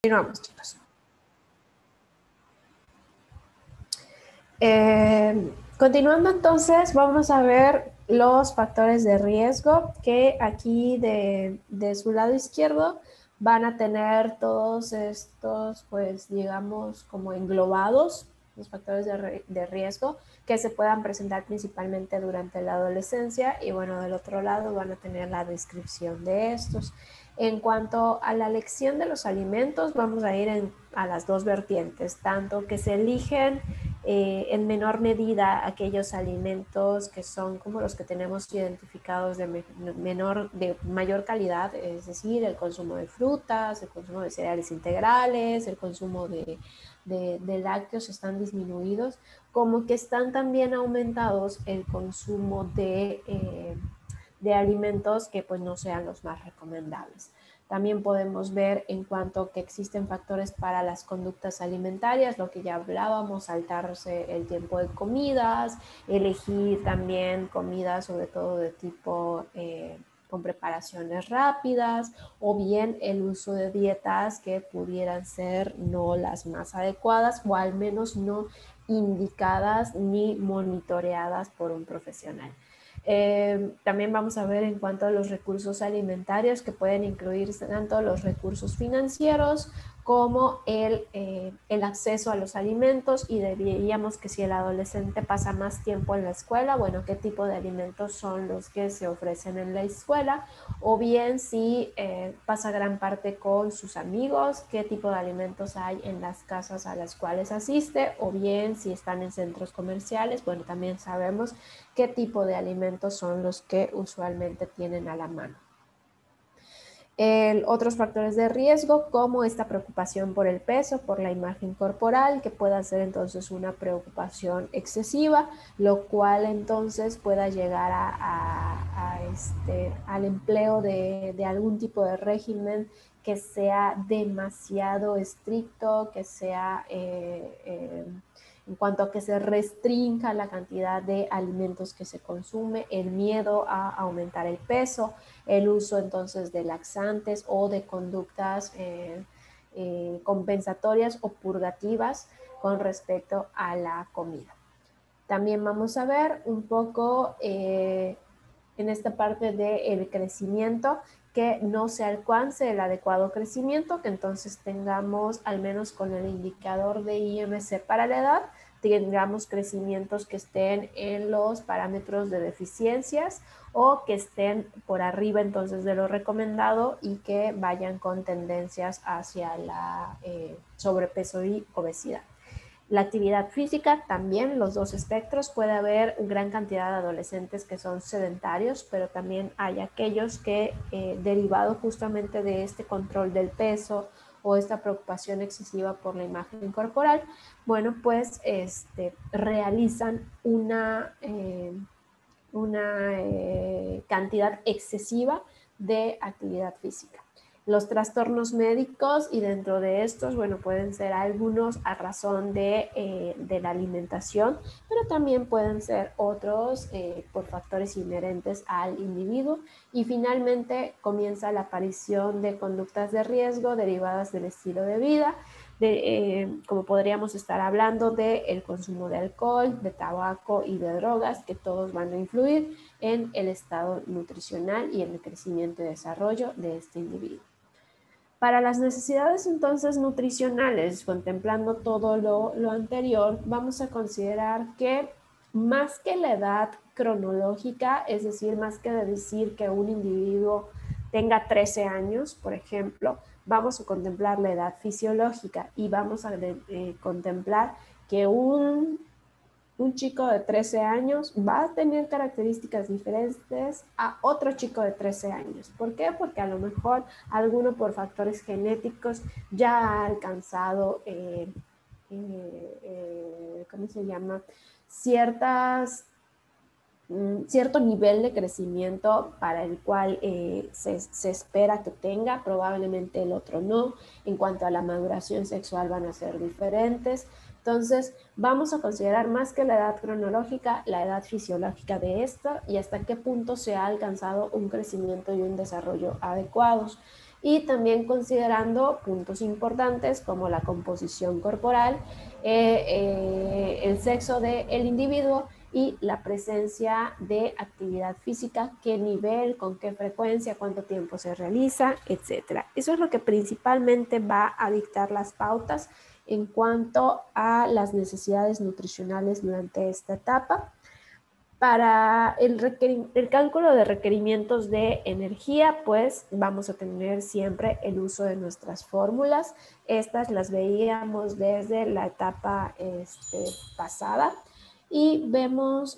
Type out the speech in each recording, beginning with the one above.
Continuamos, chicos. Continuando entonces, vamos a ver los factores de riesgo que aquí de su lado izquierdo van a tener todos estos, pues digamos, como englobados, los factores de riesgo que se puedan presentar principalmente durante la adolescencia, y bueno, del otro lado van a tener la descripción de estos. En cuanto a la elección de los alimentos, vamos a ir a las dos vertientes, tanto que se eligen en menor medida aquellos alimentos que son como los que tenemos identificados de mayor calidad, es decir, el consumo de frutas, el consumo de cereales integrales, el consumo de lácteos están disminuidos, como que están también aumentados el consumo de alimentos que pues no sean los más recomendables. También podemos ver en cuanto que existen factores para las conductas alimentarias, lo que ya hablábamos, saltarse el tiempo de comidas, elegir también comidas sobre todo de tipo con preparaciones rápidas, o bien el uso de dietas que pudieran ser no las más adecuadas o al menos no indicadas ni monitoreadas por un profesional. También vamos a ver en cuanto a los recursos alimentarios, que pueden incluir tanto los recursos financieros como el acceso a los alimentos, y diríamos que si el adolescente pasa más tiempo en la escuela, bueno, qué tipo de alimentos son los que se ofrecen en la escuela, o bien si pasa gran parte con sus amigos, qué tipo de alimentos hay en las casas a las cuales asiste, o bien si están en centros comerciales, bueno, también sabemos qué tipo de alimentos son los que usualmente tienen a la mano. Otros factores de riesgo, como esta preocupación por el peso, por la imagen corporal, que pueda ser entonces una preocupación excesiva, lo cual entonces pueda llegar al empleo de algún tipo de régimen que sea demasiado estricto, que sea en cuanto a que se restrinja la cantidad de alimentos que se consume, el miedo a aumentar el peso, el uso entonces de laxantes o de conductas compensatorias o purgativas con respecto a la comida. También vamos a ver un poco en esta parte del crecimiento, que no se alcance el adecuado crecimiento, que entonces tengamos, al menos con el indicador de IMC para la edad, tengamos crecimientos que estén en los parámetros de deficiencias o que estén por arriba entonces de lo recomendado y que vayan con tendencias hacia la sobrepeso y obesidad. La actividad física también, los dos espectros, puede haber gran cantidad de adolescentes que son sedentarios, pero también hay aquellos que, derivado justamente de este control del peso o esta preocupación excesiva por la imagen corporal, bueno, pues realizan una cantidad excesiva de actividad física. Los trastornos médicos, y dentro de estos, bueno, pueden ser algunos a razón de la alimentación, pero también pueden ser otros por factores inherentes al individuo. Y finalmente comienza la aparición de conductas de riesgo derivadas del estilo de vida, como podríamos estar hablando del consumo de alcohol, de tabaco y de drogas, que todos van a influir en el estado nutricional y en el crecimiento y desarrollo de este individuo. Para las necesidades entonces nutricionales, contemplando todo lo anterior, vamos a considerar que más que la edad cronológica, es decir, más que decir que un individuo tenga 13 años, por ejemplo, vamos a contemplar la edad fisiológica y vamos a contemplar que un chico de 13 años va a tener características diferentes a otro chico de 13 años. ¿Por qué? Porque a lo mejor alguno por factores genéticos ya ha alcanzado, ¿cómo se llama? Cierto nivel de crecimiento para el cual se espera que tenga, probablemente el otro no. En cuanto a la maduración sexual van a ser diferentes. Entonces vamos a considerar más que la edad cronológica, la edad fisiológica de esta y hasta qué punto se ha alcanzado un crecimiento y un desarrollo adecuados. y también considerando puntos importantes como la composición corporal, el sexo del individuo y la presencia de actividad física, qué nivel, con qué frecuencia, cuánto tiempo se realiza, etcétera. Eso es lo que principalmente va a dictar las pautas en cuanto a las necesidades nutricionales durante esta etapa. Para el cálculo de requerimientos de energía, pues vamos a tener siempre el uso de nuestras fórmulas. Estas las veíamos desde la etapa pasada y vemos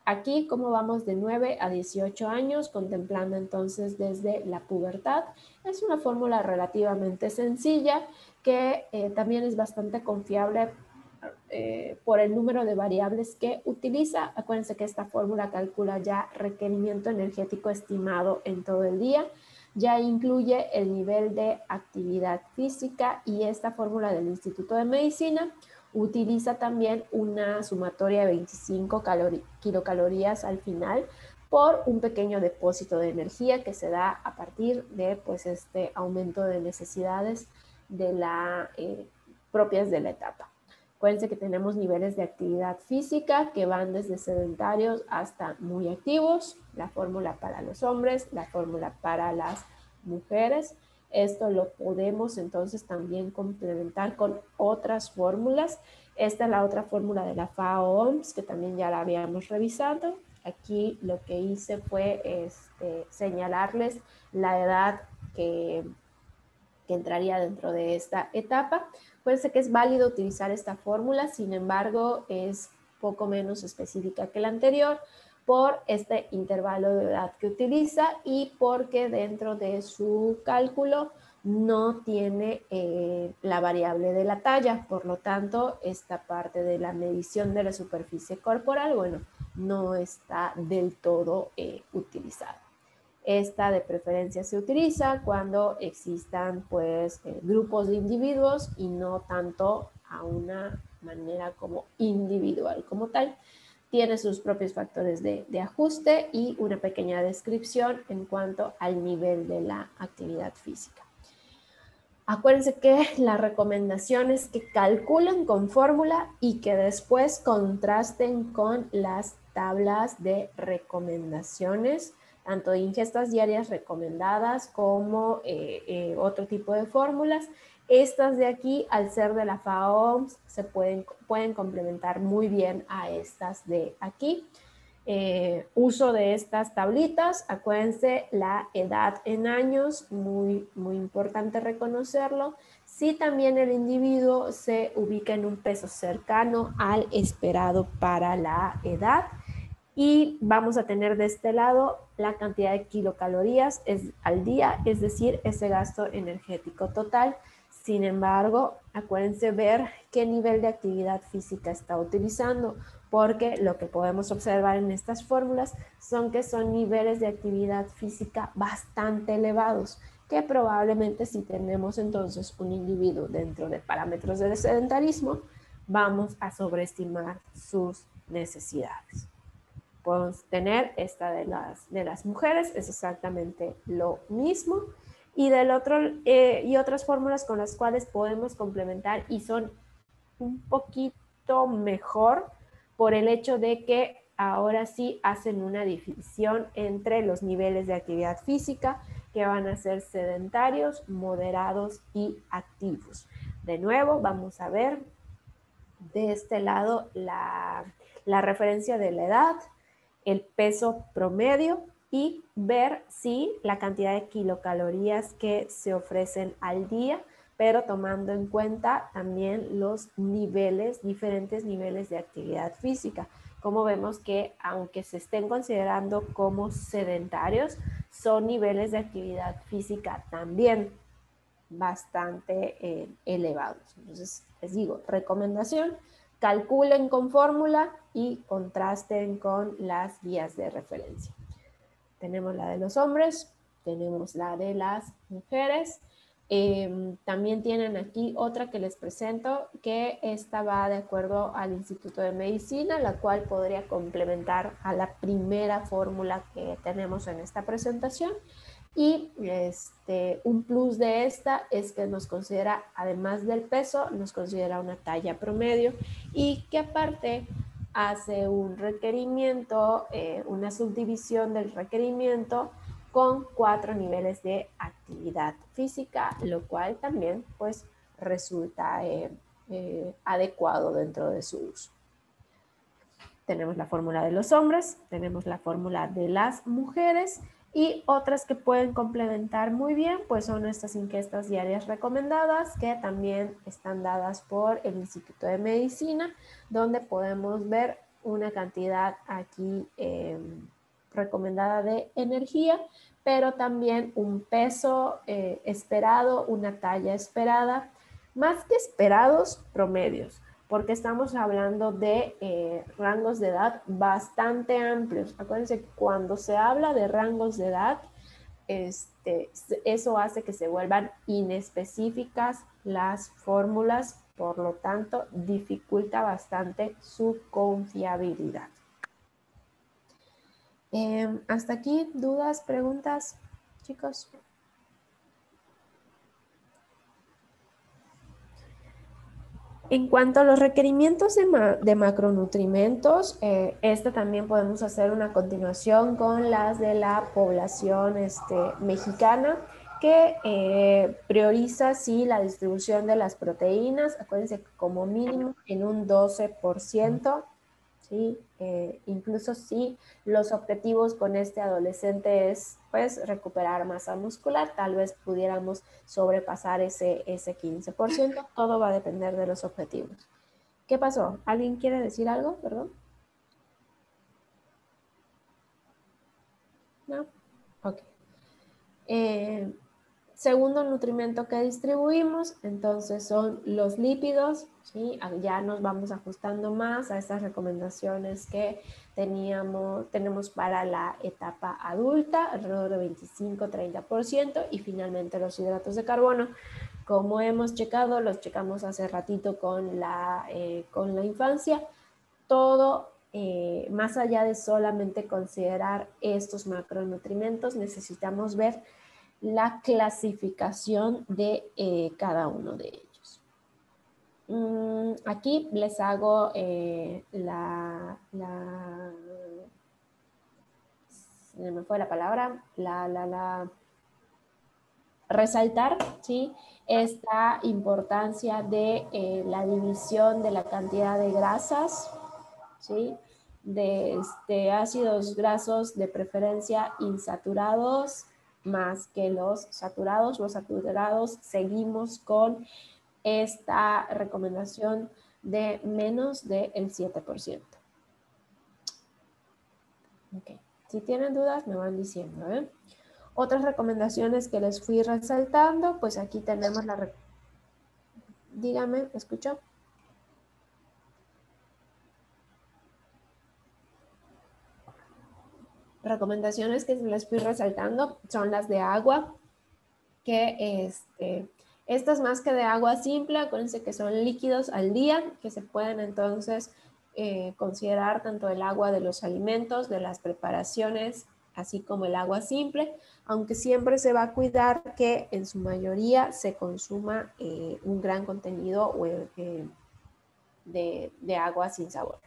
aquí cómo vamos de 9 a 18 años, contemplando entonces desde la pubertad. Es una fórmula relativamente sencilla que también es bastante confiable por el número de variables que utiliza. Acuérdense que esta fórmula calcula ya requerimiento energético estimado en todo el día, ya incluye el nivel de actividad física y esta fórmula del Instituto de Medicina utiliza también una sumatoria de 25 kilocalorías al final por un pequeño depósito de energía que se da a partir de pues, este aumento de necesidades de propias de la etapa. Acuérdense que tenemos niveles de actividad física que van desde sedentarios hasta muy activos, la fórmula para los hombres, la fórmula para las mujeres. Esto lo podemos entonces también complementar con otras fórmulas. Esta es la otra fórmula de la FAO-OMS que también ya la habíamos revisado. Aquí lo que hice fue señalarles la edad que entraría dentro de esta etapa. Acuérdense que es válido utilizar esta fórmula, sin embargo, es poco menos específica que la anterior por este intervalo de edad que utiliza y porque dentro de su cálculo no tiene la variable de la talla. Por lo tanto, esta parte de la medición de la superficie corporal, bueno, no está del todo utilizada. Esta de preferencia se utiliza cuando existan pues grupos de individuos y no tanto a una manera como individual como tal. Tiene sus propios factores de ajuste y una pequeña descripción en cuanto al nivel de la actividad física. Acuérdense que la recomendación es que calculen con fórmula y que después contrasten con las tablas de recomendaciones, tanto de ingestas diarias recomendadas como otro tipo de fórmulas. Estas de aquí, al ser de la FAO, se pueden complementar muy bien a estas de aquí. Uso de estas tablitas, acuérdense la edad en años, muy importante reconocerlo. Si también el individuo se ubica en un peso cercano al esperado para la edad, y vamos a tener de este lado la cantidad de kilocalorías al día, es decir, ese gasto energético total. Sin embargo, acuérdense ver qué nivel de actividad física está utilizando, porque lo que podemos observar en estas fórmulas son que son niveles de actividad física bastante elevados, que probablemente si tenemos entonces un individuo dentro de parámetros de sedentarismo, vamos a sobreestimar sus necesidades. Podemos tener esta de las mujeres, es exactamente lo mismo. Y del otro, y otras fórmulas con las cuales podemos complementar y son un poquito mejor por el hecho de que ahora sí hacen una división entre los niveles de actividad física que van a ser sedentarios, moderados y activos. De nuevo, vamos a ver de este lado la referencia de la edad, el peso promedio y ver si la cantidad de kilocalorías que se ofrecen al día, pero tomando en cuenta también los niveles, diferentes niveles de actividad física. Como vemos que aunque se estén considerando como sedentarios, son niveles de actividad física también bastante elevados. Entonces, les digo, recomendación, calculen con fórmula y contrasten con las guías de referencia. Tenemos la de los hombres, tenemos la de las mujeres. También tienen aquí otra que les presento, que esta va de acuerdo al Instituto de Medicina, la cual podría complementar a la primera fórmula que tenemos en esta presentación. Y un plus de esta es que nos considera, además del peso, nos considera una talla promedio y que aparte hace un requerimiento, una subdivisión del requerimiento con 4 niveles de actividad física, lo cual también pues resulta adecuado dentro de su uso. Tenemos la fórmula de los hombres, tenemos la fórmula de las mujeres y otras que pueden complementar muy bien, pues son estas encuestas diarias recomendadas que también están dadas por el Instituto de Medicina, donde podemos ver una cantidad aquí recomendada de energía, pero también un peso esperado, una talla esperada, más que esperados, promedios, porque estamos hablando de rangos de edad bastante amplios. Acuérdense que cuando se habla de rangos de edad, eso hace que se vuelvan inespecíficas las fórmulas, por lo tanto, dificulta bastante su confiabilidad. Hasta aquí, dudas, preguntas, chicos. En cuanto a los requerimientos de macronutrimentos, también podemos hacer una continuación con las de la población mexicana, que prioriza sí la distribución de las proteínas. Acuérdense que como mínimo en un 12%. ¿Sí? Incluso si los objetivos con este adolescente es pues recuperar masa muscular, tal vez pudiéramos sobrepasar ese 15%, todo va a depender de los objetivos. ¿Qué pasó? ¿Alguien quiere decir algo? Perdón. ¿No? Ok. Segundo nutrimento que distribuimos, entonces son los lípidos, ¿sí? Ya nos vamos ajustando más a estas recomendaciones que tenemos para la etapa adulta, alrededor de 25-30%, y finalmente los hidratos de carbono. Como hemos checado, los checamos hace ratito con la infancia, todo más allá de solamente considerar estos macronutrientes, necesitamos ver la clasificación de cada uno de ellos. Aquí les hago se me fue la palabra, resaltar, ¿sí? Esta importancia de la división de la cantidad de grasas, ¿sí? De ácidos grasos de preferencia insaturados, más que los saturados. Los saturados seguimos con esta recomendación de menos del 7%. Okay. Si tienen dudas, me van diciendo. Otras recomendaciones que les fui resaltando, pues aquí tenemos dígame, ¿escuchó? Recomendaciones que les fui resaltando son las de agua, que estas más que de agua simple, acuérdense que son líquidos al día, que se pueden entonces considerar tanto el agua de los alimentos, de las preparaciones, así como el agua simple, aunque siempre se va a cuidar que en su mayoría se consuma un gran contenido de agua sin sabor.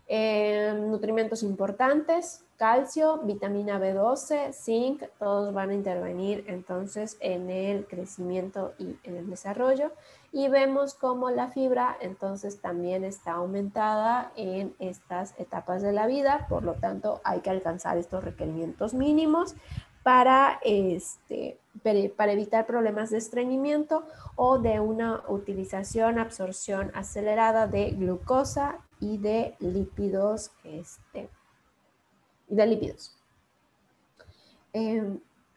Nutrimentos importantes, calcio, vitamina B12, zinc, todos van a intervenir entonces en el crecimiento y en el desarrollo. Y vemos cómo la fibra entonces también está aumentada en estas etapas de la vida, por lo tanto hay que alcanzar estos requerimientos mínimos para evitar problemas de estreñimiento o de una utilización, absorción acelerada de glucosa y de lípidos.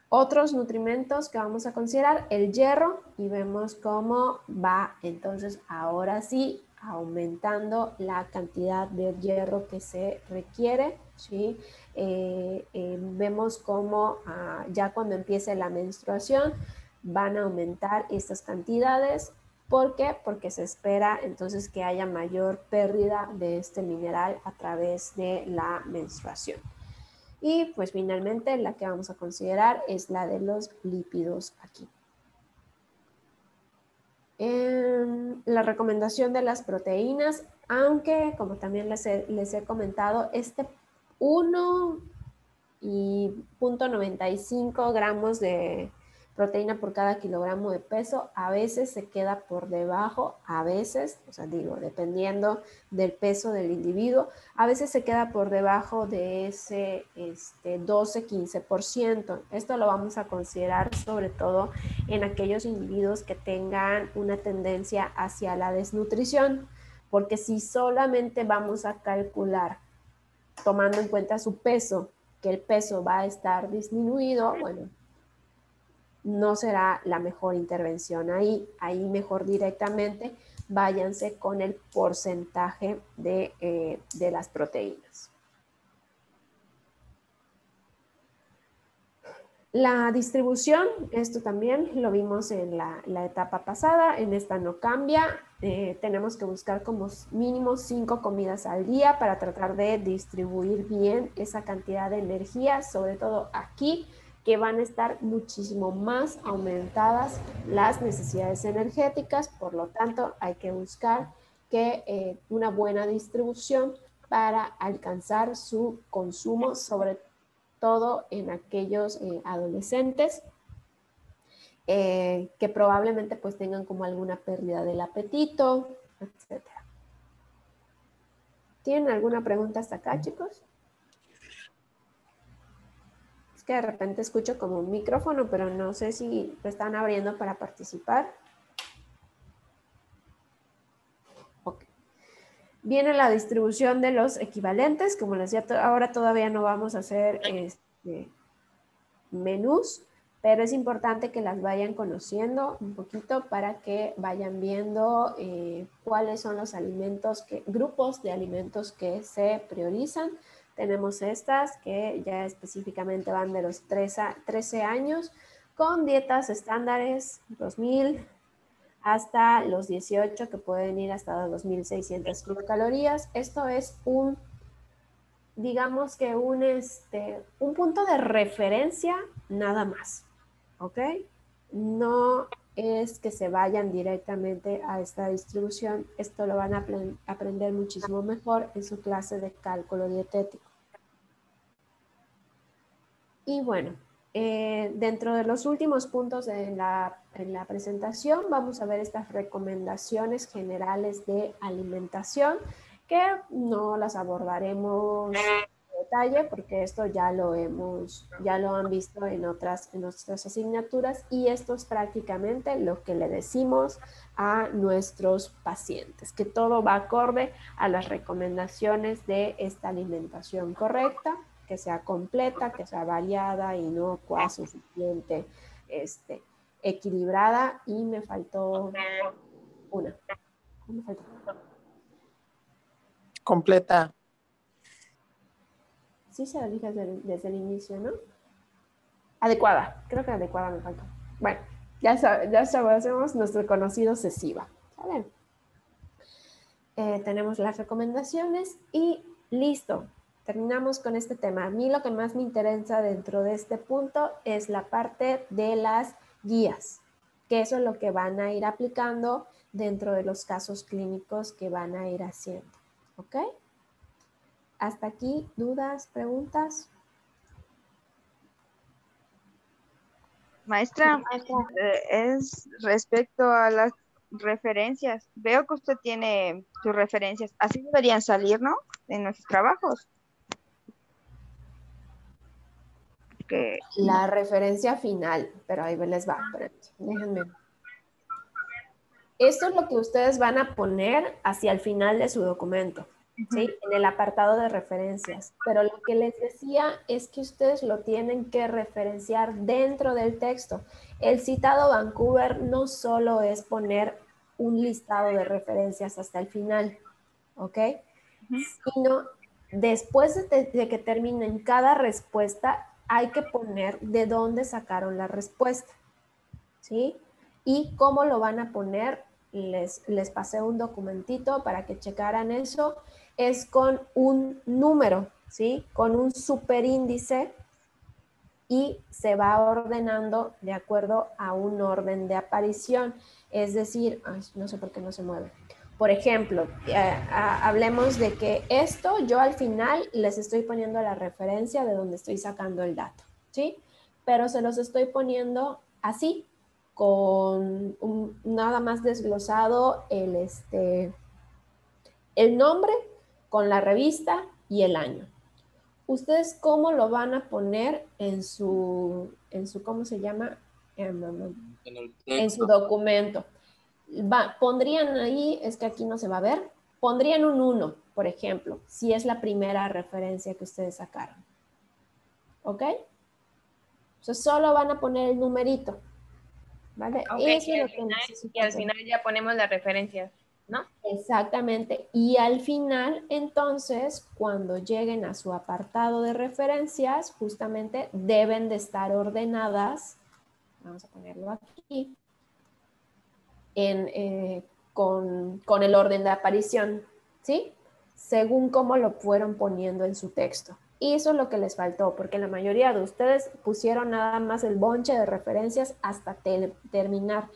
Otros nutrimentos que vamos a considerar, el hierro, y vemos cómo va entonces ahora sí aumentando la cantidad de hierro que se requiere, ¿sí? Vemos cómo ya cuando empiece la menstruación van a aumentar estas cantidades. ¿Por qué? Porque se espera entonces que haya mayor pérdida de este mineral a través de la menstruación. Y pues finalmente la que vamos a considerar es la de los lípidos aquí. La recomendación de las proteínas, aunque como también les he comentado, este 1,95 gramos de proteína por cada kilogramo de peso, a veces se queda por debajo, a veces, o sea, digo, dependiendo del peso del individuo, a veces se queda por debajo de ese 12-15%. Esto lo vamos a considerar sobre todo en aquellos individuos que tengan una tendencia hacia la desnutrición, porque si solamente vamos a calcular tomando en cuenta su peso, que el peso va a estar disminuido, bueno, no será la mejor intervención ahí. Ahí mejor directamente váyanse con el porcentaje de las proteínas. La distribución, esto también lo vimos en la etapa pasada, en esta no cambia. Tenemos que buscar como mínimo 5 comidas al día para tratar de distribuir bien esa cantidad de energía, sobre todo aquí, que van a estar muchísimo más aumentadas las necesidades energéticas, por lo tanto hay que buscar que una buena distribución para alcanzar su consumo, sobre todo en aquellos adolescentes que probablemente pues tengan como alguna pérdida del apetito, etc. ¿Tienen alguna pregunta hasta acá, chicos? Es que de repente escucho como un micrófono, pero no sé si lo están abriendo para participar. Ok. Viene la distribución de los equivalentes. Como les decía, ahora todavía no vamos a hacer menús, pero es importante que las vayan conociendo un poquito para que vayan viendo cuáles son los alimentos, grupos de alimentos que se priorizan. Tenemos estas que ya específicamente van de los 13 años con dietas estándares 2000 hasta los 18, que pueden ir hasta 2600 kilocalorías. Esto es digamos que un punto de referencia nada más, ¿ok? No es que se vayan directamente a esta distribución, esto lo van a aprender muchísimo mejor en su clase de cálculo dietético. Y bueno, dentro de los últimos puntos en la presentación vamos a ver estas recomendaciones generales de alimentación, que no las abordaremos en detalle porque esto ya lo han visto en otras asignaturas, y esto es prácticamente lo que le decimos a nuestros pacientes, que todo va acorde a las recomendaciones de esta alimentación correcta, que sea completa, que sea variada, inocua, suficiente, equilibrada. Y me faltó una. ¿Cómo me faltó? Completa. Sí se lo dije desde el inicio, ¿no? Adecuada. Creo que adecuada me faltó. Bueno, ya sabemos nuestro conocido CECIVA. ¿Saben? Tenemos las recomendaciones y listo. Terminamos con este tema. A mí lo que más me interesa dentro de este punto es la parte de las guías, que eso es lo que van a ir aplicando dentro de los casos clínicos que van a ir haciendo. ¿Ok? Hasta aquí, ¿dudas, preguntas? Maestra, es respecto a las referencias. Veo que usted tiene sus referencias. Así deberían salir, ¿no? En nuestros trabajos. Que La referencia final, pero ahí les va. Déjenme. Esto es lo que ustedes van a poner hacia el final de su documento, ¿sí? En el apartado de referencias. Pero lo que les decía es que ustedes lo tienen que referenciar dentro del texto. El citado Vancouver no solo es poner un listado de referencias hasta el final, ¿ok? Sino después de que terminen cada respuesta, hay que poner de dónde sacaron la respuesta, ¿sí? Y cómo lo van a poner, les pasé un documentito para que checaran eso, es con un número, ¿sí? Con un superíndice y se va ordenando de acuerdo a un orden de aparición. Es decir, ay, no sé por qué no se mueve. Por ejemplo, hablemos de que esto yo al final les estoy poniendo la referencia de donde estoy sacando el dato, ¿sí? Pero se los estoy poniendo así, con nada más desglosado el nombre, con la revista y el año. ¿Ustedes cómo lo van a poner ¿cómo se llama? En su documento. Pondrían ahí, es que aquí no se va a ver, pondrían un 1, por ejemplo, si es la primera referencia que ustedes sacaron. ¿Ok? O sea, solo van a poner el numerito. ¿Vale? Okay, Eso es lo que necesito y al hacer. final ya ponemos las referencias, ¿no? Exactamente. Y al final, entonces, cuando lleguen a su apartado de referencias, justamente deben de estar ordenadas, vamos a ponerlo aquí, con el orden de aparición, ¿sí? Según cómo lo fueron poniendo en su texto. Y eso es lo que les faltó, porque la mayoría de ustedes pusieron nada más el bonche de referencias hasta terminar,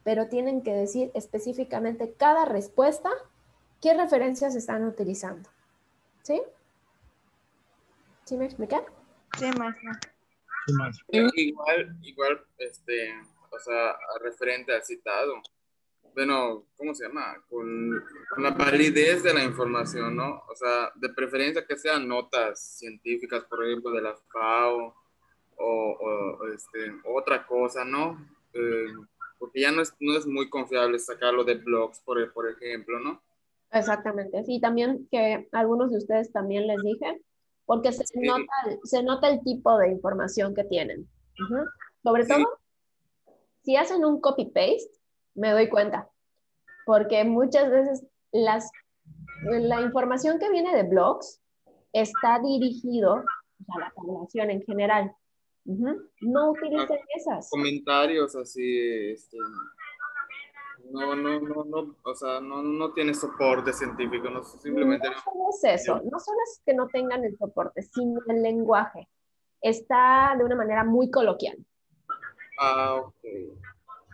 pero tienen que decir específicamente cada respuesta qué referencias están utilizando. ¿Sí? ¿Sí me expliqué? Sí, maestra. Igual, o sea, referente al citado. Bueno, ¿cómo se llama? Con la validez de la información, ¿no? O sea, de preferencia que sean notas científicas, por ejemplo, de la FAO o otra cosa, ¿no? Porque ya no es muy confiable sacarlo de blogs, por ejemplo, ¿no? Exactamente. Sí, también que algunos de ustedes también les dije, porque Sí, se nota el tipo de información que tienen. Ujú. Sobre sí, todo, si hacen un copy-paste, me doy cuenta, porque muchas veces la información que viene de blogs está dirigido a la población en general. Ujú. No utilicen esas. comentarios así, no, o sea, no tiene soporte científico, no, No simplemente no. solo es eso, no solo es que no tengan el soporte, sino el lenguaje. Está de una manera muy coloquial. Ah, ok.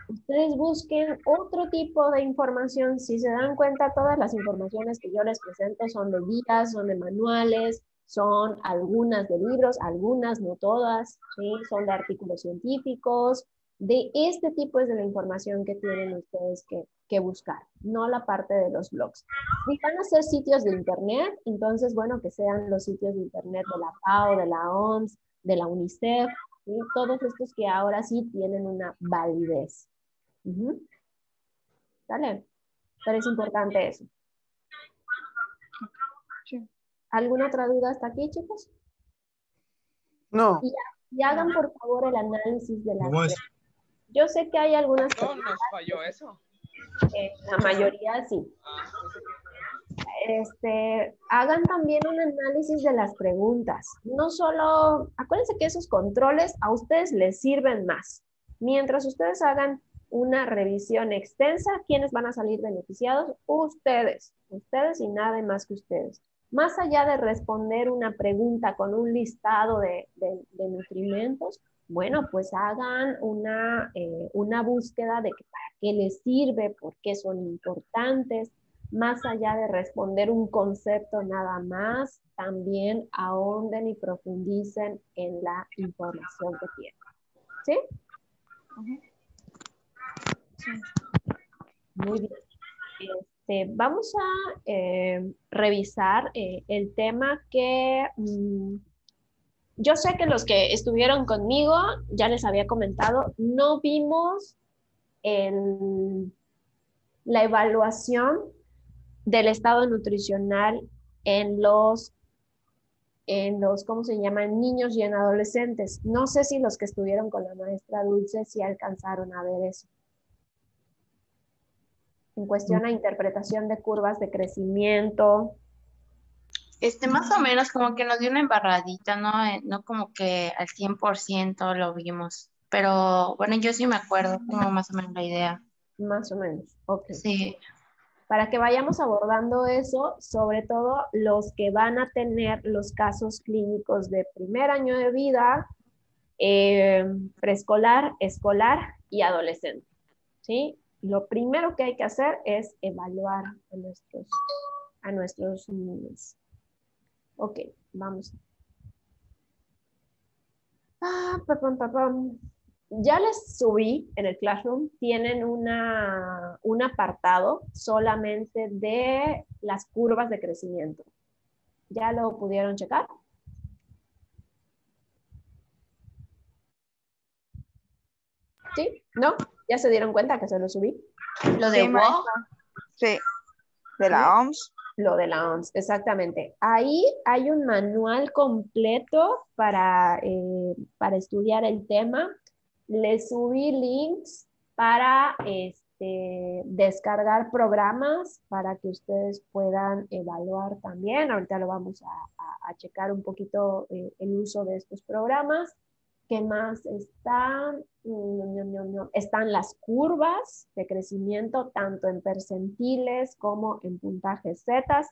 Ustedes busquen otro tipo de información. Si se dan cuenta, todas las informaciones que yo les presento son de guías, son de manuales, son algunas de libros, algunas, no todas, ¿sí? Son de artículos científicos. De este tipo es de la información que tienen ustedes que buscar, no la parte de los blogs. Si van a ser sitios de internet, entonces, bueno, que sean los sitios de internet de la FAO, de la OMS, de la UNICEF, ¿sí? Todos estos que ahora sí tienen una validez. Ujú. ¿Vale? Pero es importante eso. Sí. ¿Alguna otra duda hasta aquí, chicos? No. Y hagan por favor el análisis de las No es. preguntas. Yo sé que hay algunas No, personas, nos falló eso. la mayoría sí. Hagan también un análisis de las preguntas. No solo, acuérdense que esos controles a ustedes les sirven más. Mientras ustedes hagan una revisión extensa, ¿quiénes van a salir beneficiados? Ustedes y nada más que ustedes. Más allá de responder una pregunta con un listado de nutrimentos, bueno, pues hagan una búsqueda de que para qué les sirve, por qué son importantes. Más allá de responder un concepto nada más, también ahonden y profundicen en la información que tienen. ¿Sí? Sí. Muy bien. Vamos a revisar el tema que yo sé que los que estuvieron conmigo, ya les había comentado, no vimos la evaluación del estado nutricional en los, ¿cómo se llaman? Niños y en adolescentes. No sé si los que estuvieron con la maestra Dulce sí alcanzaron a ver eso. En cuestión a interpretación de curvas de crecimiento. Más o menos como que nos dio una embarradita, ¿no? No como que al 100% lo vimos. Pero bueno, yo sí me acuerdo como más o menos la idea. Más o menos. Ok. Sí. para que vayamos abordando eso, sobre todo los que van a tener los casos clínicos de primer año de vida, preescolar, escolar y adolescente, ¿sí? Lo primero que hay que hacer es evaluar a nuestros niños. Ok, vamos. Ya les subí en el Classroom, tienen un apartado solamente de las curvas de crecimiento. ¿Ya lo pudieron checar? ¿Sí? ¿No? ¿Ya se dieron cuenta que se lo subí? Lo de Sí, WOW. maestra. Sí, de la OMS. Lo de la OMS, exactamente. Ahí hay un manual completo para estudiar el tema. Les subí links para descargar programas para que ustedes puedan evaluar también. Ahorita lo vamos a checar un poquito el uso de estos programas. ¿Qué más están? Están las curvas de crecimiento, tanto en percentiles como en puntajes zetas.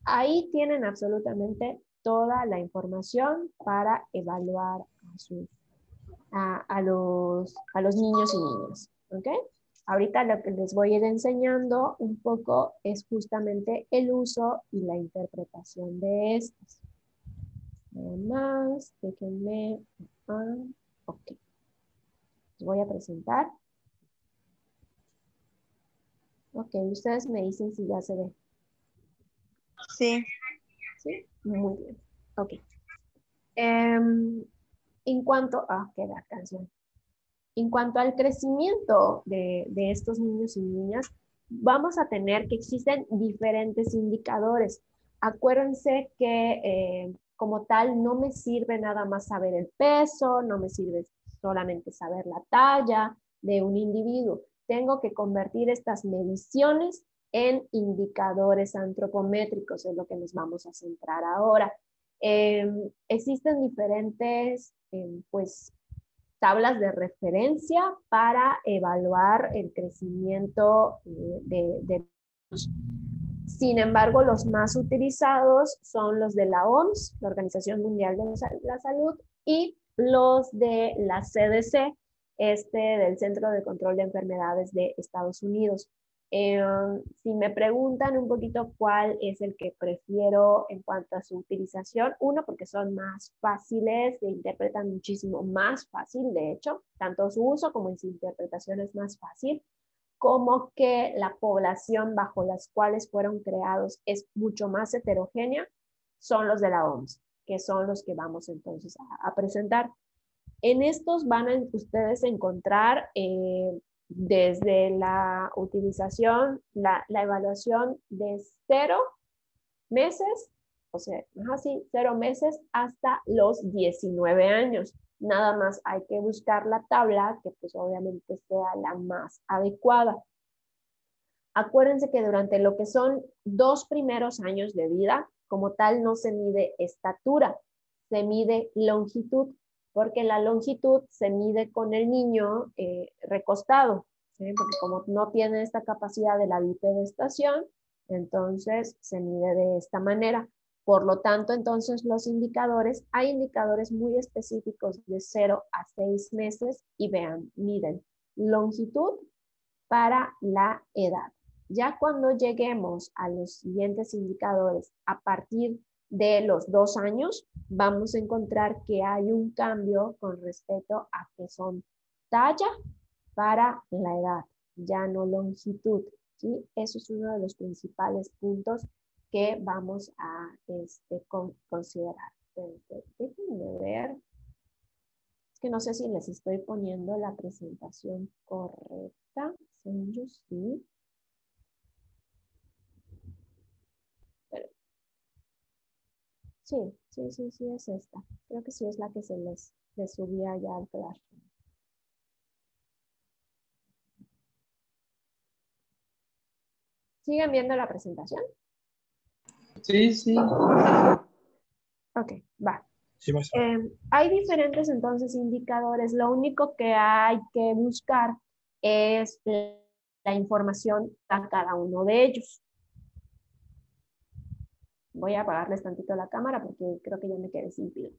Ahí tienen absolutamente toda la información para evaluar a los niños y niñas. ¿Ok? Ahorita lo que les voy a ir enseñando un poco es justamente el uso y la interpretación de estos. Nada más, déjenme. Ok. Les voy a presentar. Ok, ustedes me dicen si ya se ve. Sí. ¿Sí? Muy bien. Ok. En cuanto a... ¿qué la canción? En cuanto al crecimiento de estos niños y niñas, vamos a tener que existen diferentes indicadores. Acuérdense que como tal no me sirve nada más saber el peso, no me sirve solamente saber la talla de un individuo. Tengo que convertir estas mediciones en indicadores antropométricos, es lo que nos vamos a centrar ahora. Existen diferentes, pues, tablas de referencia para evaluar el crecimiento de sin embargo, los más utilizados son los de la OMS, la Organización Mundial de la Salud, y los de la CDC, del Centro de Control de Enfermedades de Estados Unidos. Si me preguntan un poquito cuál es el que prefiero en cuanto a su utilización, uno, porque son más fáciles, se interpretan muchísimo más fácil, de hecho, tanto su uso como su interpretación es más fácil, como que la población bajo las cuales fueron creados es mucho más heterogénea, son los de la OMS, que son los que vamos entonces a presentar. En estos van a ustedes encontrar desde la utilización, la evaluación de 0 meses, o sea, así, 0 meses hasta los 19 años. Nada más hay que buscar la tabla que pues obviamente sea la más adecuada. Acuérdense que durante lo que son 2 primeros años de vida, como tal no se mide estatura, se mide longitud, porque la longitud se mide con el niño recostado, ¿sí? Porque como no tiene esta capacidad de la bipedestación, entonces se mide de esta manera. Por lo tanto, entonces los indicadores, hay indicadores muy específicos de 0 a 6 meses y vean, miden longitud para la edad. Ya cuando lleguemos a los siguientes indicadores a partir de los 2 años, vamos a encontrar que hay un cambio con respecto a que son talla para la edad, ya no longitud, ¿sí? Eso es uno de los principales puntos que vamos a considerar. Déjenme ver. Es que no sé si les estoy poniendo la presentación correcta. Según yo sí. Pero, sí, es esta. Creo que sí es la que se les subía ya al Classroom. ¿Siguen viendo la presentación? Sí, sí. Ok, va. Sí, maestra. Hay diferentes entonces indicadores. Lo único que hay que buscar es la información a cada uno de ellos. Voy a apagarles tantito la cámara porque creo que ya me quedé sin pila.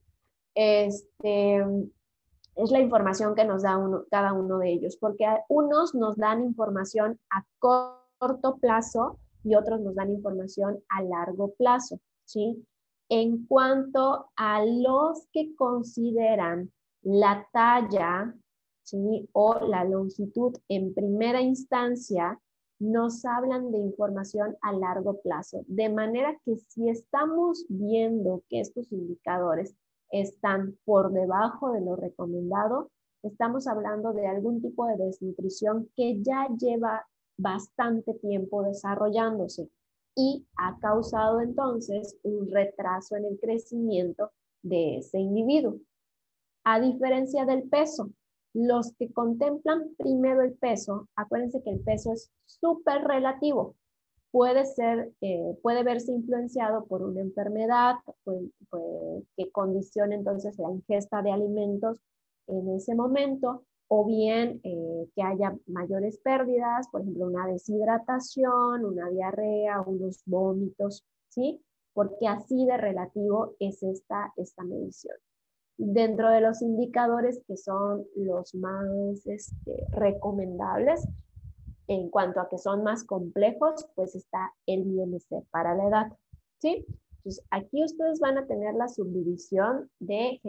Es la información que nos da cada uno de ellos, porque unos nos dan información a corto plazo y otros nos dan información a largo plazo, ¿sí? En cuanto a los que consideran la talla, ¿sí? O la longitud en primera instancia, nos hablan de información a largo plazo, de manera que si estamos viendo que estos indicadores están por debajo de lo recomendado, estamos hablando de algún tipo de desnutrición que ya lleva bastante tiempo desarrollándose y ha causado entonces un retraso en el crecimiento de ese individuo. A diferencia del peso, los que contemplan primero el peso, acuérdense que el peso es súper relativo. Puede verse influenciado por una enfermedad que condicione entonces la ingesta de alimentos en ese momento, o bien que haya mayores pérdidas, por ejemplo, una deshidratación, una diarrea, unos vómitos, ¿sí? Porque así de relativo es esta medición. Dentro de los indicadores que son los más recomendables, en cuanto a que son más complejos, pues está el IMC para la edad, ¿sí? Entonces, aquí ustedes van a tener la subdivisión de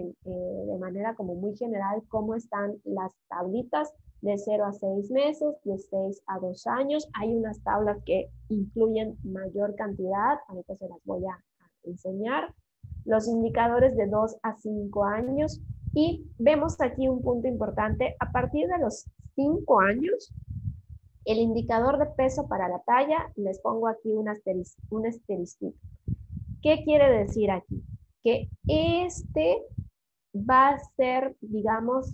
manera como muy general, cómo están las tablitas de 0 a 6 meses, de 6 a 2 años. Hay unas tablas que incluyen mayor cantidad, ahorita se las voy a enseñar. Los indicadores de 2 a 5 años. Y vemos aquí un punto importante. A partir de los 5 años, el indicador de peso para la talla, les pongo aquí un asterisco. ¿Qué quiere decir aquí? Que este va a ser, digamos,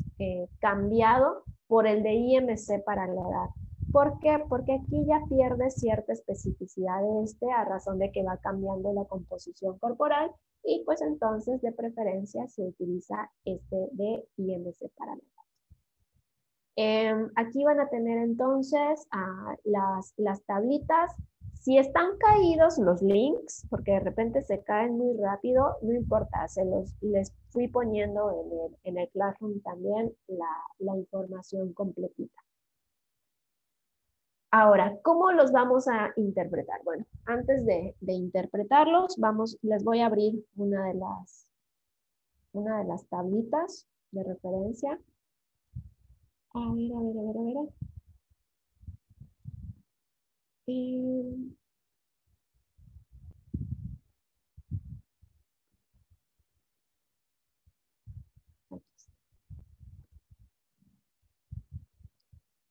cambiado por el de IMC para la edad. ¿Por qué? Porque aquí ya pierde cierta especificidad de a razón de que va cambiando la composición corporal y pues entonces de preferencia se utiliza este de IMC para la edad. Aquí van a tener entonces las tablitas. Si están caídos los links, porque de repente se caen muy rápido, no importa, les fui poniendo en el Classroom también la información completita. Ahora, ¿cómo los vamos a interpretar? Bueno, antes de interpretarlos, les voy a abrir una de las tablitas de referencia. A ver.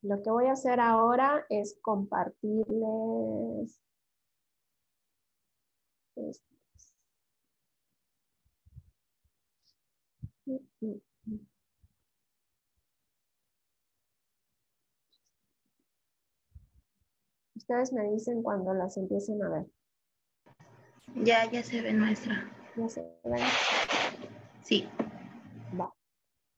Lo que voy a hacer ahora es compartirles esto. Ustedes me dicen cuando las empiecen a ver. Ya se ven, maestra. ¿Ya se ven? Sí. Va.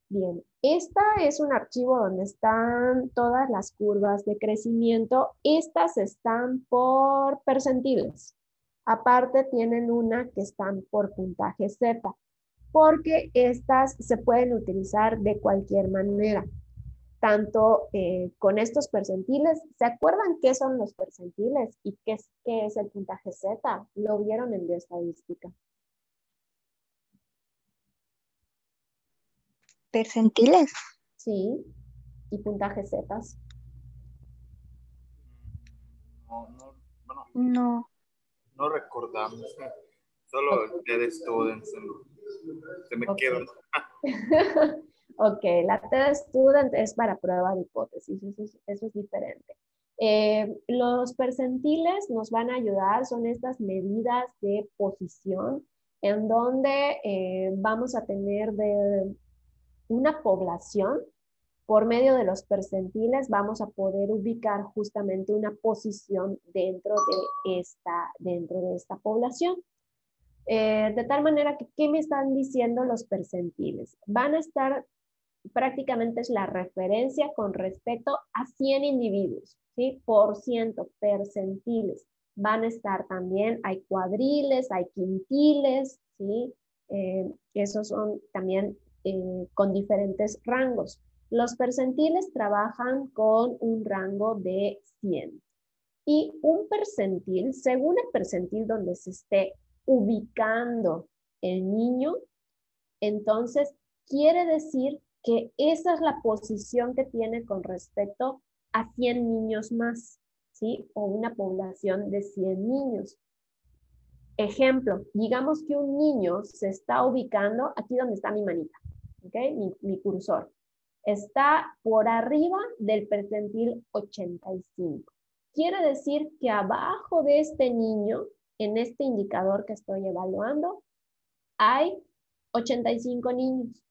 Bien, esta es un archivo donde están todas las curvas de crecimiento. Estas están por percentiles. Aparte tienen una que están por puntaje Z, porque estas se pueden utilizar de cualquier manera. Tanto con estos percentiles, ¿se acuerdan qué son los percentiles y qué es el puntaje Z? Lo vieron en bioestadística. ¿Percentiles? Sí, y puntaje Z. No. No recordamos. Solo TED Students. Se me quedó. Ok, la TED Student es para prueba de hipótesis, eso es diferente. Los percentiles nos van a ayudar, son estas medidas de posición en donde vamos a tener de una población. Por medio de los percentiles vamos a poder ubicar justamente una posición dentro de esta población. De tal manera que, ¿qué me están diciendo los percentiles? Van a estar, prácticamente es la referencia con respecto a 100 individuos. ¿sí? Por ciento, percentiles. Van a estar también, hay cuadriles, hay quintiles, ¿sí? Esos son también con diferentes rangos. Los percentiles trabajan con un rango de 100. Y un percentil, según el percentil donde se esté ubicando el niño, entonces quiere decir que esa es la posición que tiene con respecto a 100 niños más, ¿sí? O una población de 100 niños. Ejemplo, digamos que un niño se está ubicando aquí donde está mi manita, ¿ok? Mi cursor. Está por arriba del percentil 85. Quiere decir que abajo de este niño, en este indicador que estoy evaluando, hay 85 niños,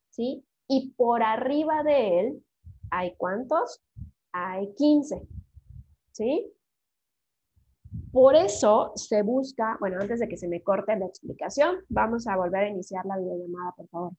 ¿sí? Y por arriba de él, ¿hay cuántos? Hay 15, ¿sí? Por eso se busca, bueno, antes de que se me corte la explicación, vamos a volver a iniciar la videollamada, por favor.